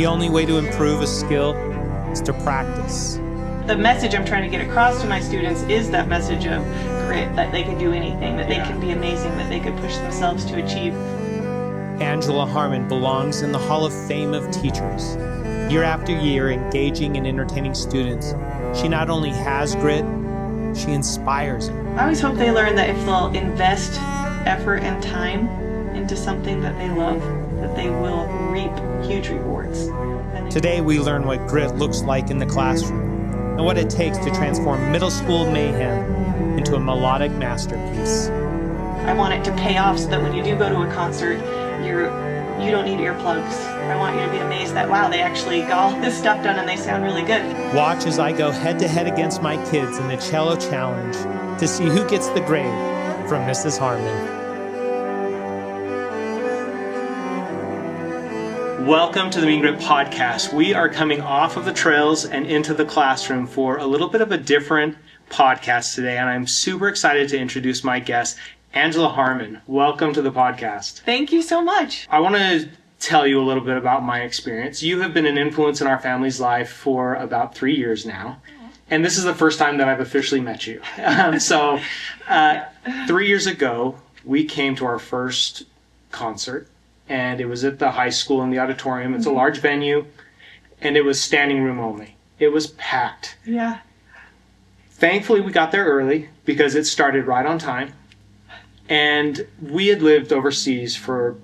The only way to improve a skill is to practice. The message I'm trying to get across to my students is that message of grit, that they can do anything, that they can be amazing, that they could push themselves to achieve. Angela Harman belongs in the Hall of Fame of teachers. Year after year, engaging and entertaining students, she not only has grit, she inspires them. I always hope they learn that if they'll invest effort and time into something that they love, that they will reap huge rewards. Today we learn what grit looks like in the classroom and what it takes to transform middle school mayhem into a melodic masterpiece. I want it to pay off so that when you do go to a concert, you don't need earplugs. I want you to be amazed that, wow, they actually got all this stuff done and they sound really good. Watch as I go head-to-head against my kids in the cello challenge to see who gets the grade from Mrs. Harman. Welcome to the Mean Grit Podcast. We are coming off of the trails and into the classroom for a little bit of a different podcast today, and I'm super excited to introduce my guest, Angela Harman. Welcome to the podcast. Thank you so much. I want to tell you a little bit about my experience. You have been an influence in our family's life for about 3 years now, and this is the first time that I've officially met you. 3 years ago, we came to our first concert, and it was at the high school in the auditorium. It's a large venue, and it was standing room only. It was packed. Yeah. Thankfully, we got there early because it started right on time. And we had lived overseas for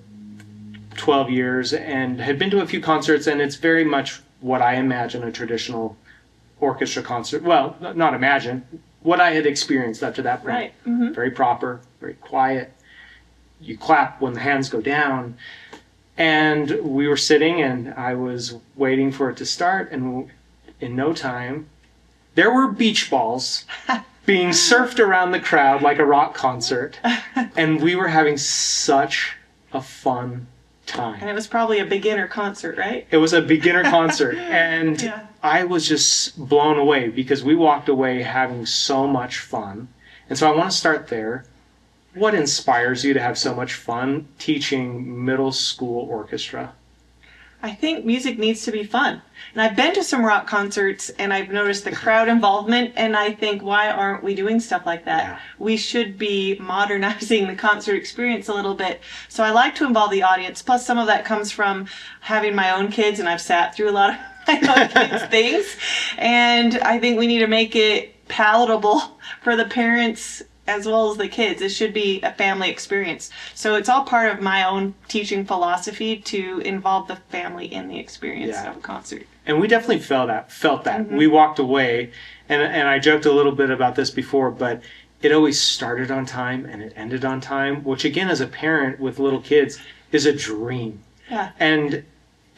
12 years and had been to a few concerts, and it's very much what I imagine a traditional orchestra concert. Well, not imagine, what I had experienced up to that point. Right. Mm-hmm. Very proper, very quiet. You clap when the hands go down. And we were sitting, and I was waiting for it to start, and in no time, there were beach balls being surfed around the crowd like a rock concert, and we were having such a fun time. And it was probably a beginner concert, right? It was a beginner concert, and Yeah. I was just blown away because we walked away having so much fun. And so I want to start there. What inspires you to have so much fun teaching middle school orchestra? I think music needs to be fun. And I've been to some rock concerts and I've noticed the crowd involvement, and I think, why aren't we doing stuff like that? Yeah. We should be modernizing the concert experience a little bit. So I like to involve the audience. Plus, some of that comes from having my own kids, and I've sat through a lot of my own kids' things. And I think we need to make it palatable for the parents as well as the kids. It should be a family experience. So it's all part of my own teaching philosophy to involve the family in the experience of a concert. And we definitely felt that. Mm-hmm. We walked away, and I joked a little bit about this before, but it always started on time and it ended on time, which again, as a parent with little kids, is a dream. Yeah. And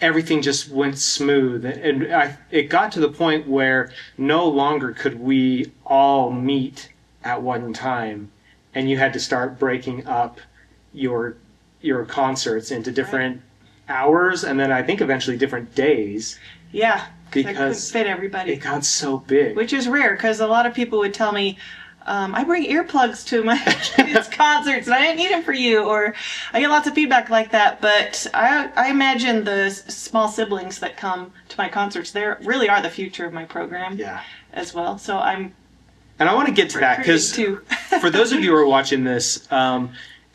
everything just went smooth. And it got to the point where no longer could we all meet at one time, and you had to start breaking up your concerts into different hours, and then I think eventually different days. Yeah, because I couldn't fit everybody. It got so big. Which is rare, because a lot of people would tell me, I bring earplugs to my kids' concerts, and I didn't need them for you, or I get lots of feedback like that. But I imagine the small siblings that come to my concerts, they really are the future of my program as well. So And I want to get to that because for those of you who are watching this,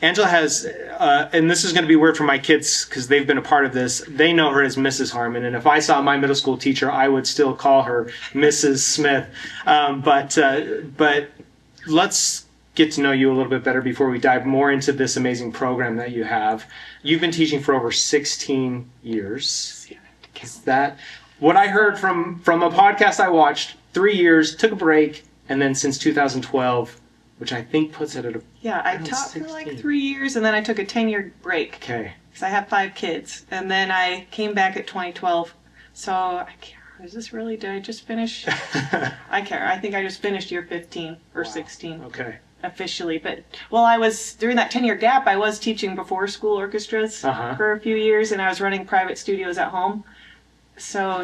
Angela has, and this is going to be weird for my kids because they've been a part of this, they know her as Mrs. Harman. And if I saw my middle school teacher, I would still call her Mrs. Smith. But let's get to know you a little bit better before we dive more into this amazing program that you have. You've been teaching for over 16 years. Is that what I heard from a podcast I watched? 3 years, took a break. And then since 2012, which I think puts it at I taught 16. For like 3 years, and then I took a 10-year break. Okay. Because I have 5 kids. And then I came back at 2012. So I can't, did I just finish? I can't. I think I just finished year 15 or 16. Okay. Officially. But, during that 10-year gap, I was teaching before school orchestras for a few years, and I was running private studios at home. So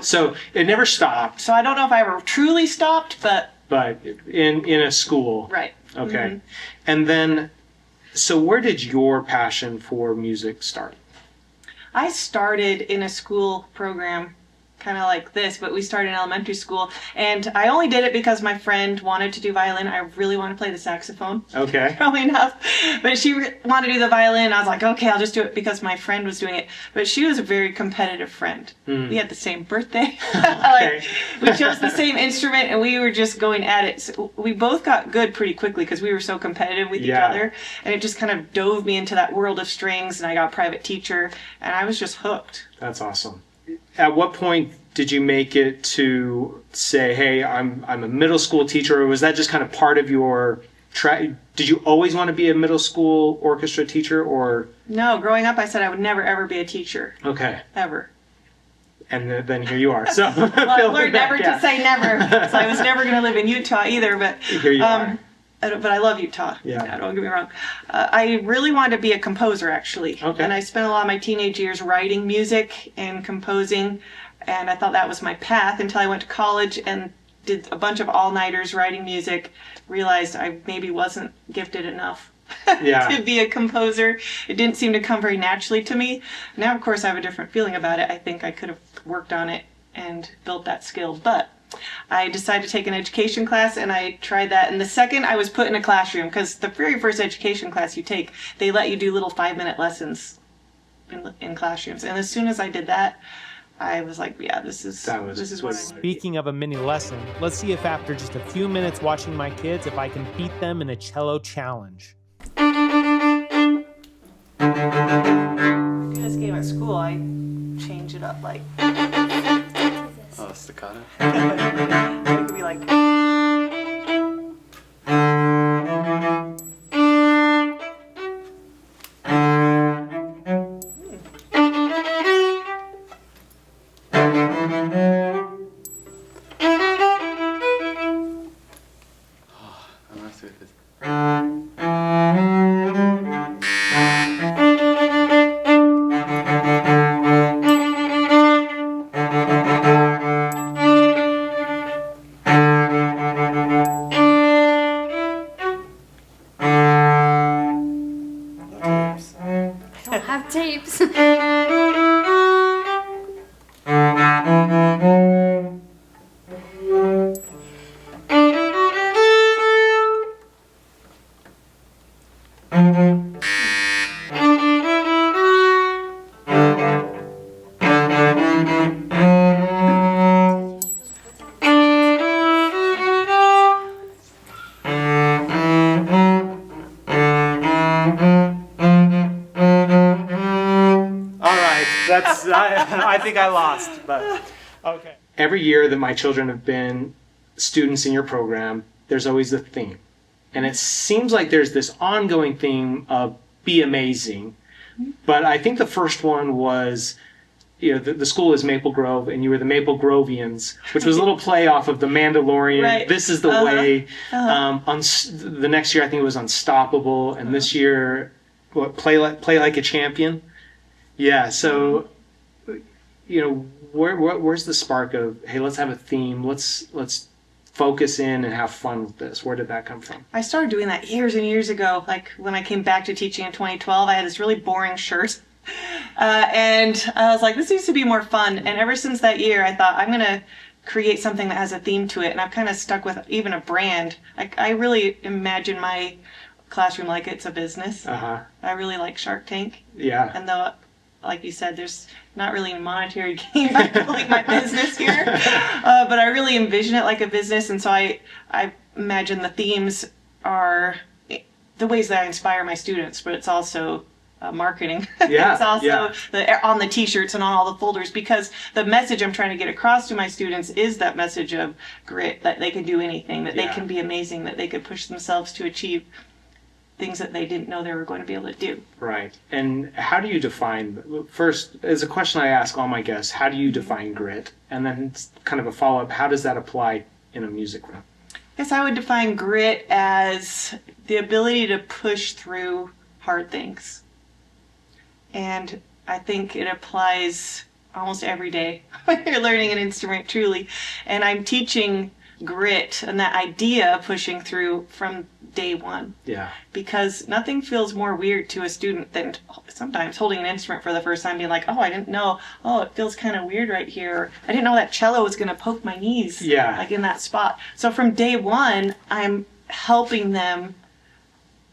it never stopped. So I don't know if I ever truly stopped, but in a school. Right. Okay. Mm-hmm. And then, so where did your passion for music start? I started in a school program kind of like this, but we started in elementary school, and I only did it because my friend wanted to do violin. I really want to play the saxophone. Okay. Growing up, but she wanted to do the violin. I was like, okay, I'll just do it because my friend was doing it. But she was a very competitive friend. We had the same birthday. Like, we chose the same instrument, and we were just going at it. So we both got good pretty quickly because we were so competitive with each other, and it just kind of dove me into that world of strings. And I got a private teacher, and I was just hooked. That's awesome. At what point did you make it to say, hey, I'm a middle school teacher, or was that just kind of part of your track? Did you always want to be a middle school orchestra teacher, or? No, growing up I said I would never ever be a teacher. Okay. Ever. And then here you are. So well, I learned never to say never. So I was never going to live in Utah either, but here you are. But I love Utah. Yeah. Don't get me wrong. I really wanted to be a composer, actually. Okay. And I spent a lot of my teenage years writing music and composing, and I thought that was my path until I went to college and did a bunch of all-nighters writing music, realized I maybe wasn't gifted enough to be a composer. It didn't seem to come very naturally to me. Now, of course, I have a different feeling about it. I think I could have worked on it and built that skill, but I decided to take an education class, and I tried that. And the second I was put in a classroom, because the very first education class you take, they let you do little 5-minute lessons in classrooms. And as soon as I did that, I was like, yeah, this is what I want to do. Speaking of a mini lesson, let's see if after just a few minutes watching my kids, if I can beat them in a cello challenge. In this game at school, I change it up like... Oh, staccato? It could be like... I'm not with this. Have tapes. I think I lost, but okay. Every year that my children have been students in your program, there's always a theme. And it seems like there's this ongoing theme of be amazing. But I think the first one was, the school is Maple Grove, and you were the Maple Grovians, which was a little play off of The Mandalorian. Right. This is the way. The next year, I think it was Unstoppable, and this year, play like a champion. Yeah. So, where's the spark of, hey, let's have a theme. Let's focus in and have fun with this. Where did that come from? I started doing that years and years ago. Like when I came back to teaching in 2012, I had this really boring shirt. And I was like, this needs to be more fun. And ever since that year, I thought, I'm going to create something that has a theme to it. And I've kind of stuck with even a brand. I really imagine my classroom like it's a business. I really like Shark Tank. Yeah. And though, like you said, there's not really a monetary gain by building my business here. But I really envision it like a business. And so I imagine the themes are the ways that I inspire my students, but it's also marketing. Yeah, it's also on the t-shirts and on all the folders, because the message I'm trying to get across to my students is that message of grit, that they can do anything, that they can be amazing, that they could push themselves to achieve things that they didn't know they were going to be able to do. Right. And how do you define, first, as a question I ask all my guests, how do you define grit? And then kind of a follow-up, how does that apply in a music room? I guess I would define grit as the ability to push through hard things. And I think it applies almost every day when you're learning an instrument, truly. And I'm teaching grit and that idea of pushing through from day one. Yeah. Because nothing feels more weird to a student than sometimes holding an instrument for the first time, being like, oh, I didn't know, oh, it feels kind of weird right here. Or, I didn't know that cello was going to poke my knees, Yeah. like in that spot. So from day one, I'm helping them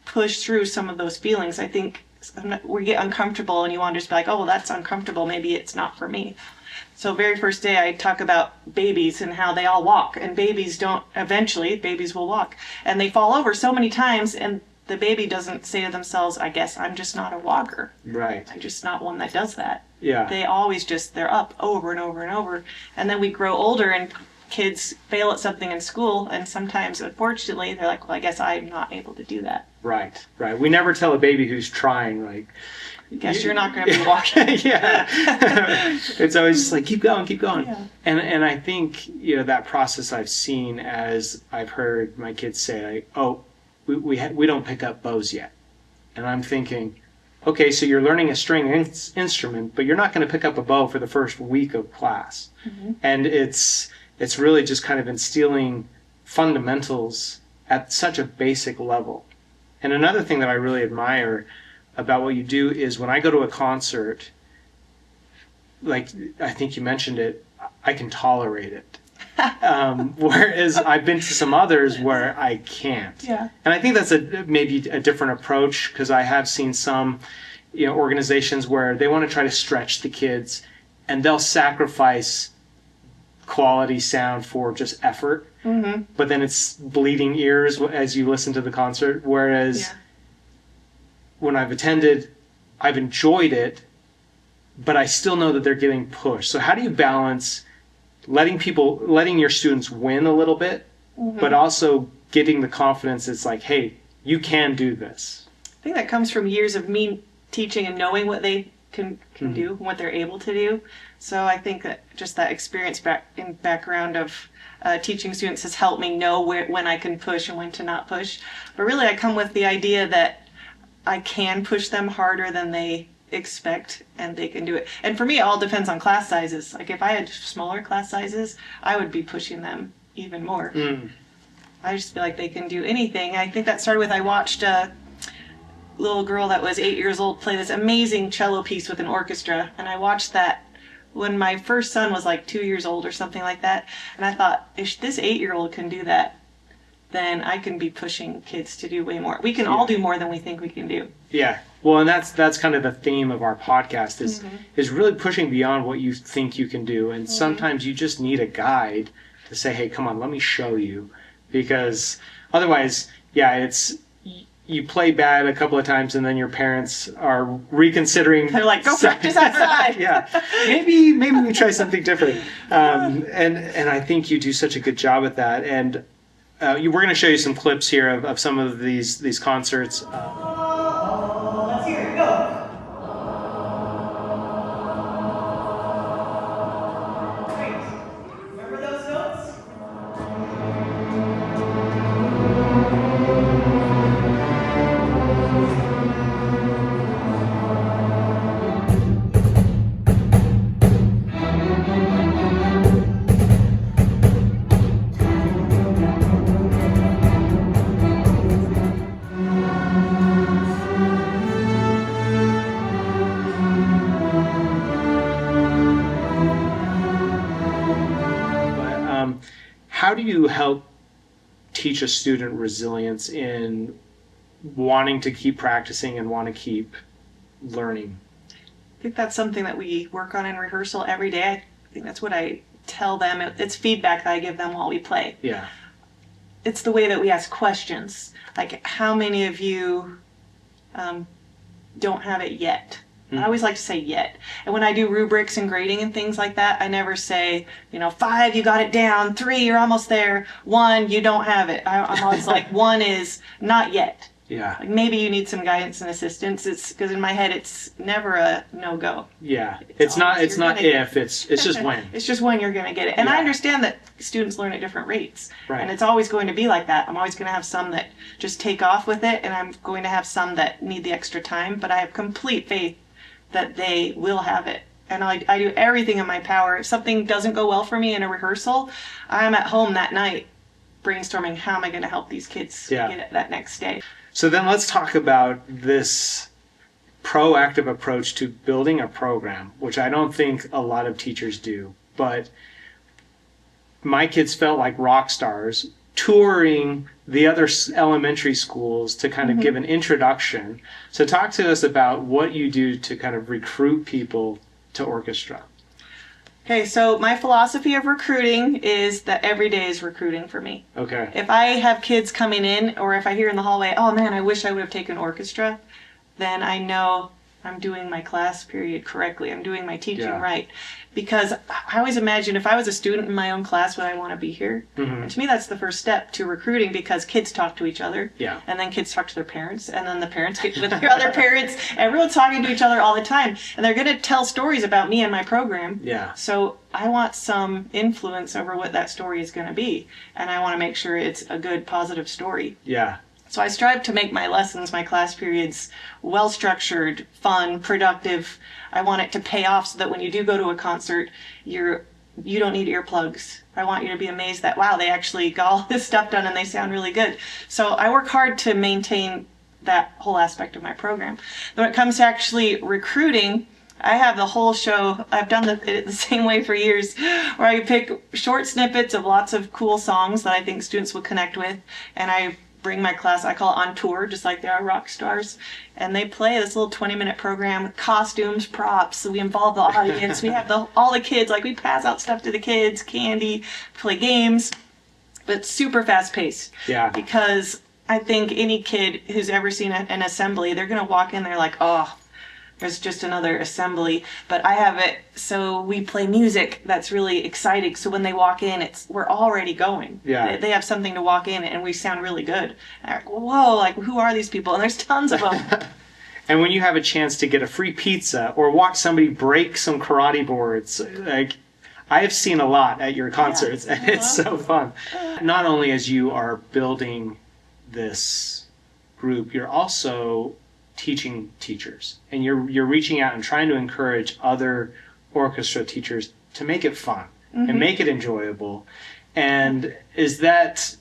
push through some of those feelings. I think we get uncomfortable and you want to just be like, oh, well, that's uncomfortable. Maybe it's not for me. So very first day I talk about babies and how they all walk, and babies will walk, and they fall over so many times, and the baby doesn't say to themselves, I guess I'm just not a walker. Right. I'm just not one that does that. Yeah. They always they're up over and over and over. And then we grow older and kids fail at something in school, and sometimes, unfortunately, they're like, well, I guess I'm not able to do that. Right. We never tell a baby who's trying, like, Guess you're not going to be walking. Yeah. It's always just like, keep going. Yeah. And I think, that process I've seen as I've heard my kids say, like, oh, we don't pick up bows yet. And I'm thinking, okay, so you're learning a string instrument, but you're not going to pick up a bow for the first week of class. Mm-hmm. And it's really just kind of instilling fundamentals at such a basic level. And another thing that I really admire about what you do is when I go to a concert, like I think you mentioned it, I can tolerate it. Whereas I've been to some others where I can't. Yeah. And I think that's maybe a different approach, because I have seen some organizations where they want to try to stretch the kids and they'll sacrifice quality sound for just effort. Mm-hmm. But then it's bleeding ears as you listen to the concert. Whereas when I've attended, I've enjoyed it, but I still know that they're getting pushed. So how do you balance letting your students win a little bit, Mm-hmm. but also getting the confidence it's like, hey, you can do this? I think that comes from years of me teaching and knowing what they can do, what they're able to do. So I think that just that experience background of teaching students has helped me know when I can push and when to not push. But really I come with the idea that I can push them harder than they expect, and they can do it. And for me, it all depends on class sizes. Like if I had smaller class sizes, I would be pushing them even more. I just feel like they can do anything. I think that started with, I watched a little girl that was 8 years old play this amazing cello piece with an orchestra, and I watched that when my first son was like 2 years old or something like that, and I thought, if this 8-year-old can do that, then I can be pushing kids to do way more. We can all do more than we think we can do. Yeah. Well, and that's kind of the theme of our podcast is really pushing beyond what you think you can do. And sometimes you just need a guide to say, hey, come on, let me show you. Because otherwise, it's you play bad a couple of times and then your parents are reconsidering. They're like, go practice outside. Yeah. Maybe we try something different. And I think you do such a good job at that. And we're going to show you some clips here of some of these concerts. Let's hear it. Go. Great. Remember those notes? How do you help teach a student resilience in wanting to keep practicing and want to keep learning? I think that's something that we work on in rehearsal every day. I think that's what I tell them. It's feedback that I give them while we play. Yeah. It's the way that we ask questions. Like, how many of you don't have it yet? I always like to say yet. And when I do rubrics and grading and things like that, I never say, 5, you got it down, 3, you're almost there, 1, you don't have it. I'm always like, 1 is not yet. Yeah. Like maybe you need some guidance and assistance. It's because in my head, it's never a no-go. Yeah. It's not if, it's just when. It's just when you're going to get it. And I understand that students learn at different rates. Right. And it's always going to be like that. I'm always going to have some that just take off with it, and I'm going to have some that need the extra time. But I have complete faith that they will have it. And I do everything in my power. If something doesn't go well for me in a rehearsal, I'm at home that night brainstorming, how am I going to help these kids Yeah. get it that next day? So then let's talk about this proactive approach to building a program, which I don't think a lot of teachers do. But my kids felt like rock stars touring the other elementary schools to kind of give an introduction. So talk to us about what you do to kind of recruit people to orchestra. Okay, so my philosophy of recruiting is that every day is recruiting for me. Okay. If I have kids coming in, or if I hear in the hallway, oh man, I wish I would have taken orchestra, then I know I'm doing my class period correctly. I'm doing my teaching right. Because I always imagine if I was a student in my own class, would I want to be here? And to me, that's the first step to recruiting, because kids talk to each other. Yeah. And then kids talk to their parents. And then the parents get with their other parents. Everyone's talking to each other all the time. And they're going to tell stories about me and my program. Yeah. So I want some influence over what that story is going to be. And I want to make sure it's a good, positive story. Yeah. So I strive to make my lessons, my class periods, well-structured, fun, productive. I want it to pay off so that when you do go to a concert, you don't need earplugs. I want you to be amazed that, wow, they actually got all this stuff done and they sound really good. So I work hard to maintain that whole aspect of my program. When it comes to actually recruiting, I have the whole show. I've done it the same way for years, where I pick short snippets of lots of cool songs that I think students will connect with, and I bring my class, I call it on tour, just like they are rock stars, and they play this little 20-minute program with costumes, props. So we involve the audience. We have all the kids, like we pass out stuff to the kids, candy, play games, but super fast paced. Yeah. Because I think any kid who's ever seen an assembly, they're gonna walk in there like, oh, there's just another assembly. But I have it so we play music that's really exciting. So when they walk in, we're already going. Yeah. They have something to walk in, and we sound really good. And I'm like, whoa, like who are these people? And there's tons of them. And when you have a chance to get a free pizza or watch somebody break some karate boards, like I have seen a lot at your concerts, and it's so fun. Not only as you are building this group, you're also teaching teachers, and you're reaching out and trying to encourage other orchestra teachers to make it fun and make it enjoyable. And is that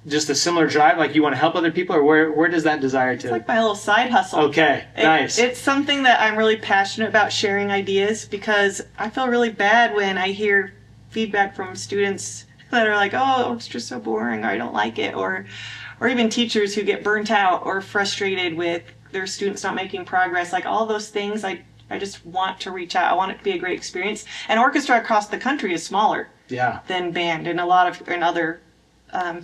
just a similar drive, like you want to help other people, or where does that desire to? It's like my little side hustle. Okay, nice. It's something that I'm really passionate about, sharing ideas, because I feel really bad when I hear feedback from students that are like, oh, it's just so boring, or I don't like it, or even teachers who get burnt out or frustrated with their students not making progress. Like all those things, I just want to reach out. I want it to be a great experience. And orchestra across the country is smaller than band and in other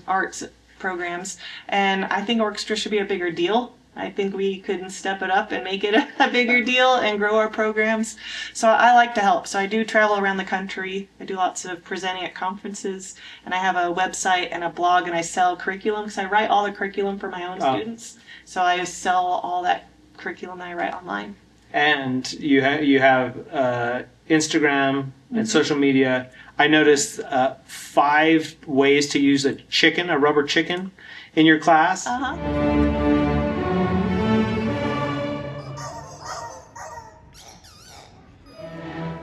arts programs. And I think orchestra should be a bigger deal. I think we could step it up and make it a bigger deal and grow our programs. So I like to help. So I do travel around the country. I do lots of presenting at conferences, and I have a website and a blog, and I sell curriculum because I write all the curriculum for my own students. So I sell all that curriculum that I write online. And you have Instagram and social media. I noticed 5 ways to use a rubber chicken, in your class.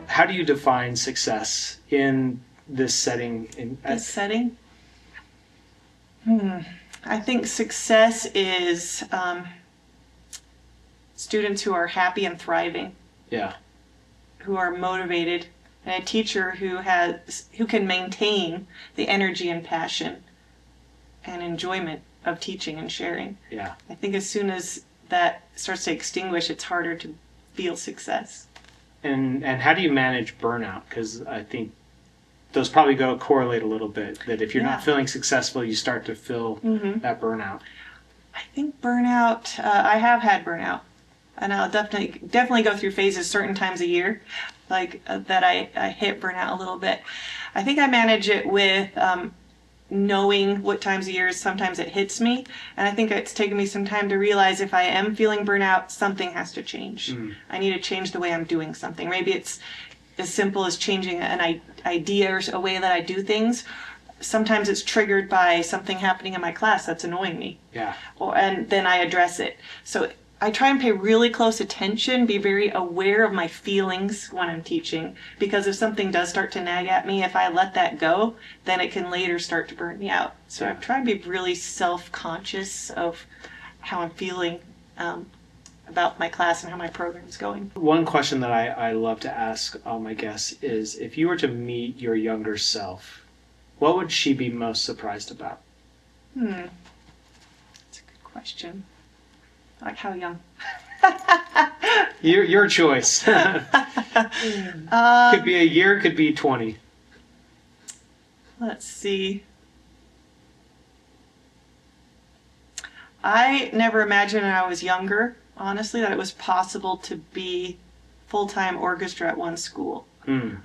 How do you define success in this setting? I think success is students who are happy and thriving. Yeah. Who are motivated, and a teacher who can maintain the energy and passion and enjoyment of teaching and sharing. Yeah. I think as soon as that starts to extinguish, it's harder to feel success. And how do you manage burnout? Because I think those probably correlate a little bit. That if you're not feeling successful, you start to feel that burnout. I think burnout. I have had burnout, and I'll definitely go through phases certain times a year, like that I hit burnout a little bit. I think I manage it with knowing what times of year sometimes it hits me, and I think it's taken me some time to realize if I am feeling burnout, something has to change. I need to change the way I'm doing something. Maybe it's as simple as changing an idea or a way that I do things. Sometimes it's triggered by something happening in my class that's annoying me. Yeah. And then I address it. So I try and pay really close attention, be very aware of my feelings when I'm teaching, because if something does start to nag at me, if I let that go, then it can later start to burn me out. So I try and be really self-conscious of how I'm feeling about my class and how my program's going. One question that I love to ask all my guests is, if you were to meet your younger self, what would she be most surprised about? That's a good question. Like how young? Your choice. Could be a year, could be 20. Let's see. I never imagined when I was younger, honestly, that it was possible to be full-time orchestra at one school.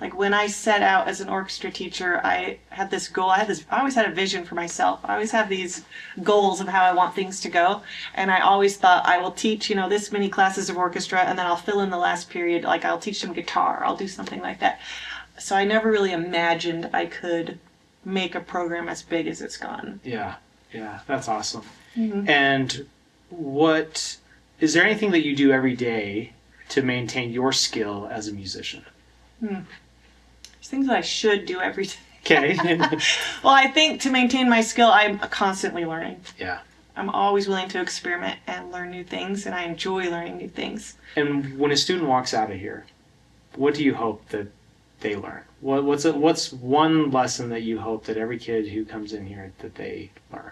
Like when I set out as an orchestra teacher, I had this goal. I always had a vision for myself. I always have these goals of how I want things to go. And I always thought I will teach, this many classes of orchestra, and then I'll fill in the last period. Like I'll teach them guitar. I'll do something like that. So I never really imagined I could make a program as big as it's gone. Yeah, that's awesome. And is there anything that you do every day to maintain your skill as a musician? There's things that I should do every day. Okay. Well, I think to maintain my skill, I'm constantly learning. Yeah. I'm always willing to experiment and learn new things, and I enjoy learning new things. And when a student walks out of here, what do you hope that they learn? What's one lesson that you hope that every kid who comes in here that they learn?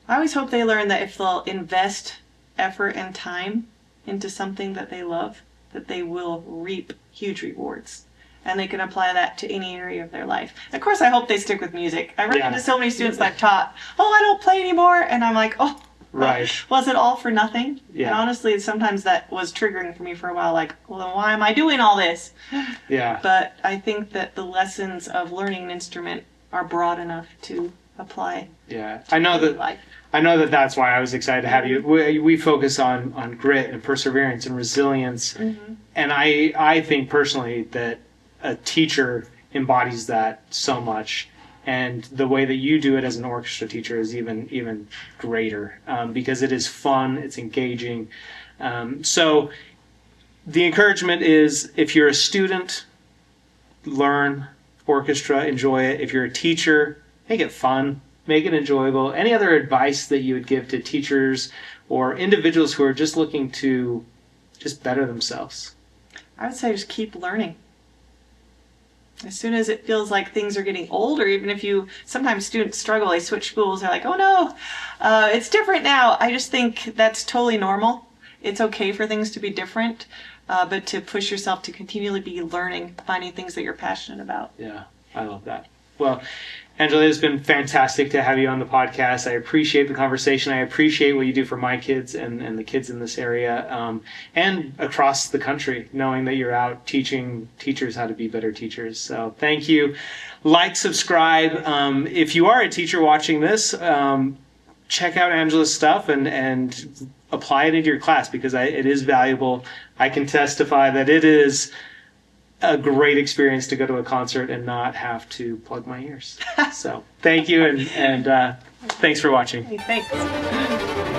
I always hope they learn that if they'll invest effort and time into something that they love, that they will reap huge rewards. And they can apply that to any area of their life. Of course, I hope they stick with music. I run into so many students that I've taught, I don't play anymore. And I'm like, right. Was it all for nothing? Yeah. And honestly, sometimes that was triggering for me for a while. Like, well, then why am I doing all this? Yeah. But I think that the lessons of learning an instrument are broad enough to apply. Yeah. To I know life. that's why I was excited to have you. We focus on grit and perseverance and resilience. And I think personally that a teacher embodies that so much, and the way that you do it as an orchestra teacher is even greater, because it is fun, it's engaging. So the encouragement is, if you're a student, learn orchestra, enjoy it. If you're a teacher, make it fun, make it enjoyable. Any other advice that you would give to teachers or individuals who are just looking to just better themselves? I would say just keep learning. As soon as it feels like things are getting old, or even if sometimes students struggle, they switch schools, they're like, oh no, it's different now. I just think that's totally normal. It's okay for things to be different, but to push yourself to continually be learning, finding things that you're passionate about. Yeah, I love that. Well, Angela, it's been fantastic to have you on the podcast. I appreciate the conversation. I appreciate what you do for my kids and the kids in this area, and across the country, knowing that you're out teaching teachers how to be better teachers. So thank you. Like, subscribe. If you are a teacher watching this, check out Angela's stuff and apply it into your class, because it is valuable. I can testify that it is a great experience to go to a concert and not have to plug my ears. So thank you, and thanks for watching. Hey, thanks.